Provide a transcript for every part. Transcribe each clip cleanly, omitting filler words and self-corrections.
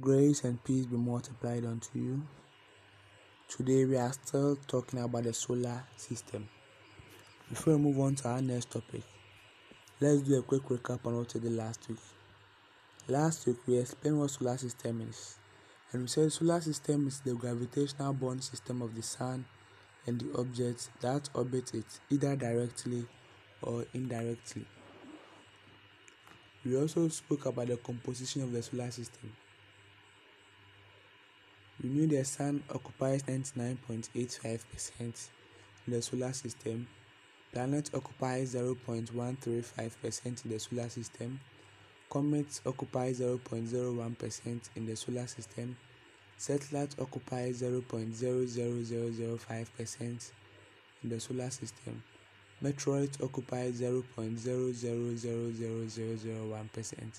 Grace and peace be multiplied unto you. Today we are still talking about the solar system. Before we move on to our next topic, let's do a quick recap on what we did last week. Last week we explained what solar system is, and we said solar system is the gravitational bond system of the sun and the objects that orbit it, either directly or indirectly. We also spoke about the composition of the solar system. We knew the sun occupies 99.85% in the solar system, planet occupies 0.135% in the solar system, comets occupy 0.01% in the solar system, satellite occupies 0.00005% in the solar system, meteoroid occupies 0.0000001% in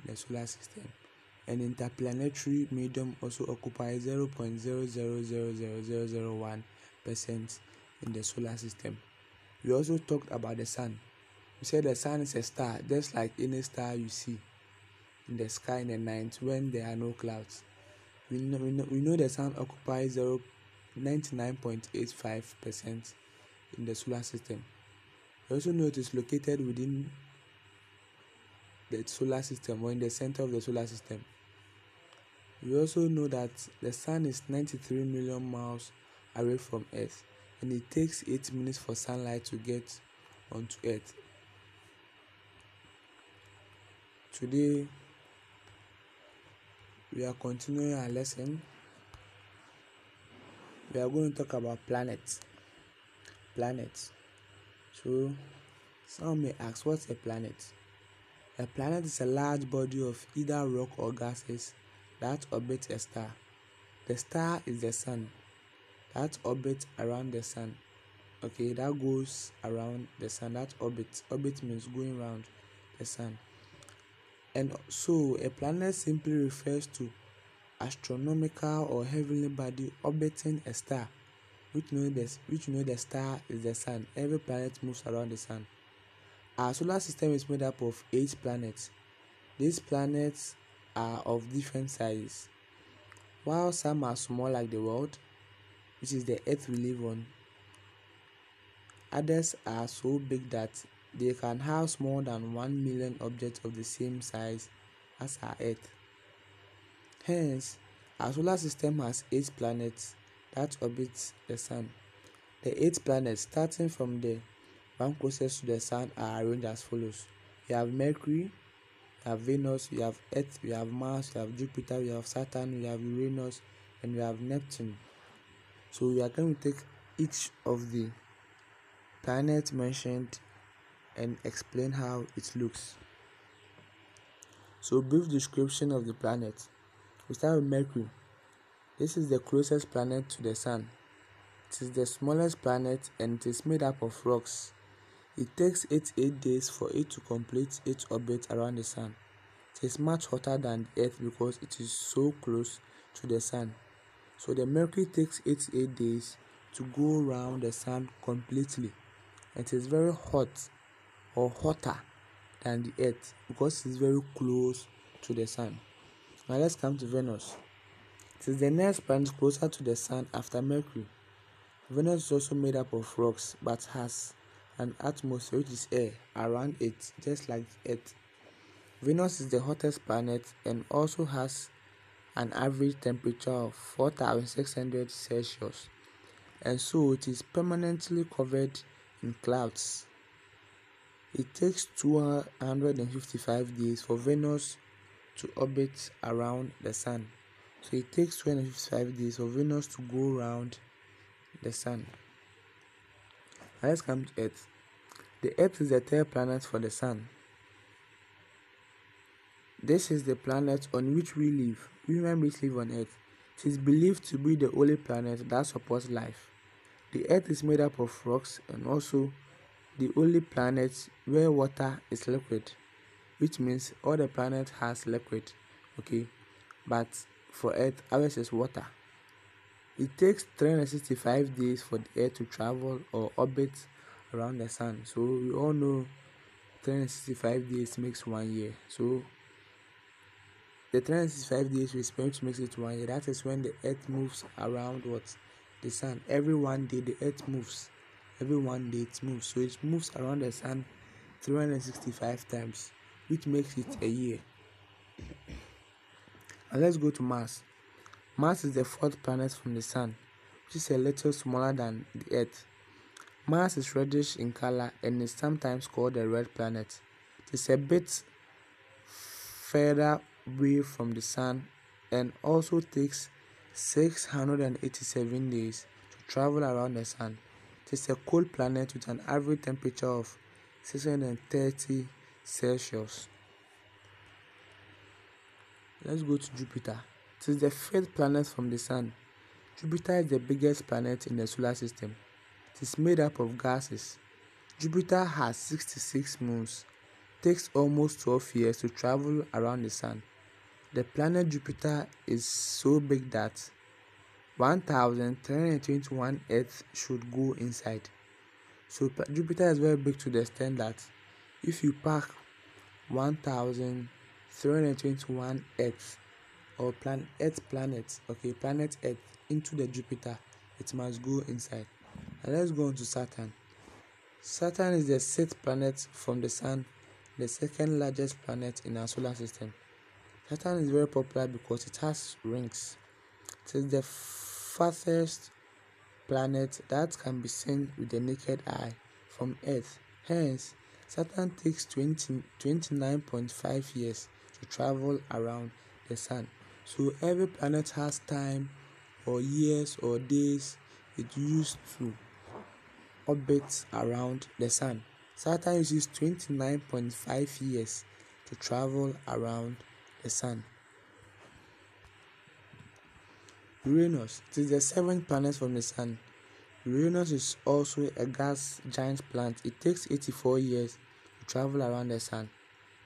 the solar system, and interplanetary medium also occupies 0.0000001% in the solar system. We also talked about the sun. We said the sun is a star, just like any star you see in the sky in the night when there are no clouds. We know the sun occupies 99.85% in the solar system. We also know it is located within the solar system or in the center of the solar system. We also know that the sun is 93 million miles away from Earth, and it takes 8 minutes for sunlight to get onto Earth. Today we are continuing our lesson. We are going to talk about planets. So some may ask, what's a planet? A planet is a large body of either rock or gases that orbit a star. The star is the sun that orbits around the sun. Okay, that goes around the sun. That orbit means going around the sun. And so a planet simply refers to astronomical or heavenly body orbiting a star, which know the star is the sun. Every planet moves around the sun. Our solar system is made up of 8 planets. These planets are of different sizes. While some are small like the world, which is the Earth we live on, others are so big that they can house more than 1 million objects of the same size as our Earth. Hence, our solar system has 8 planets that orbit the sun. The 8 planets, starting from the one closest to the sun, are arranged as follows. We have Mercury, we have Venus, we have Earth, we have Mars, we have Jupiter, we have Saturn, we have Uranus, and we have Neptune. So we are going to take each of the planets mentioned and explain how it looks. So brief description of the planet. We start with Mercury. This is the closest planet to the sun. It is the smallest planet and it is made up of rocks. It takes 8 days for it to complete its orbit around the sun. It is much hotter than the Earth because it is so close to the sun. So the Mercury takes 8 days to go around the sun completely. It is very hot or hotter than the Earth because it is very close to the sun. Now let's come to Venus. It is the next planet closer to the sun after Mercury. Venus is also made up of rocks but has an atmosphere, which is air, around it, just like Earth. Venus is the hottest planet and also has an average temperature of 4,600 Celsius, and so it is permanently covered in clouds. It takes 255 days for Venus to orbit around the sun. So it takes 255 days for Venus to go around the sun. Now let's come to Earth. The Earth is the third planet for the sun. This is the planet on which we live. We human beings live on Earth. It is believed to be the only planet that supports life. The Earth is made up of rocks and also the only planet where water is liquid, which means all the planet has liquid. Okay, but for Earth, ours is water. It takes 365 days for the Earth to travel or orbit around the sun. So we all know 365 days makes 1 year. So the 365 days we spend to make it 1 year. That is when the earth moves around what? The sun. Every 1 day the earth moves. Every 1 day it moves. So it moves around the sun 365 times, which makes it a year. And let's go to Mars. Mars is the fourth planet from the sun, which is a little smaller than the earth. Mars is reddish in color and is sometimes called the red planet. It is a bit further away from the sun and also takes 687 days to travel around the sun. It is a cold planet with an average temperature of 630 Celsius. Let's go to Jupiter. It is the fifth planet from the sun. Jupiter is the biggest planet in the solar system. It is made up of gases. Jupiter has 66 moons. It takes almost 12 years to travel around the sun. The planet Jupiter is so big that 1,321 Earths should go inside. So Jupiter is very big to the extent that if you pack 1,321 Earths or planet Earth into the Jupiter, it must go inside. And let's go on to Saturn. Saturn is the sixth planet from the sun, the second largest planet in our solar system. Saturn is very popular because it has rings. It is the farthest planet that can be seen with the naked eye from Earth. Hence, Saturn takes 29.5 years to travel around the sun. So every planet has time or years or days it used to orbit around the sun. Saturn uses 29.5 years to travel around the sun. Uranus. It is the seventh planet from the sun. Uranus is also a gas giant planet. It takes 84 years to travel around the sun.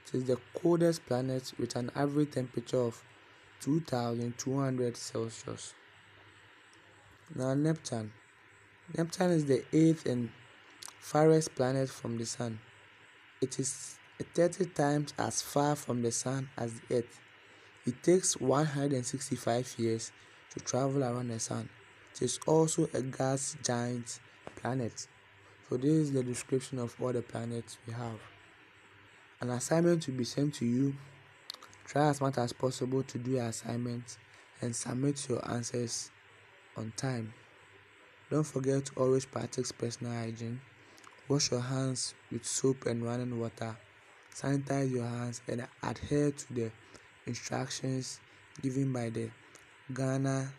It is the coldest planet with an average temperature of 2,200 Celsius. Now Neptune. Neptune is the eighth and farthest planet from the sun. It is 30 times as far from the sun as the Earth. It takes 165 years to travel around the sun. It is also a gas giant planet. So this is the description of all the planets we have. An assignment will be sent to you. Try as much as possible to do your assignment and submit your answers on time. Don't forget to always practice personal hygiene. Wash your hands with soap and running water. Sanitize your hands and adhere to the instructions given by the Ghana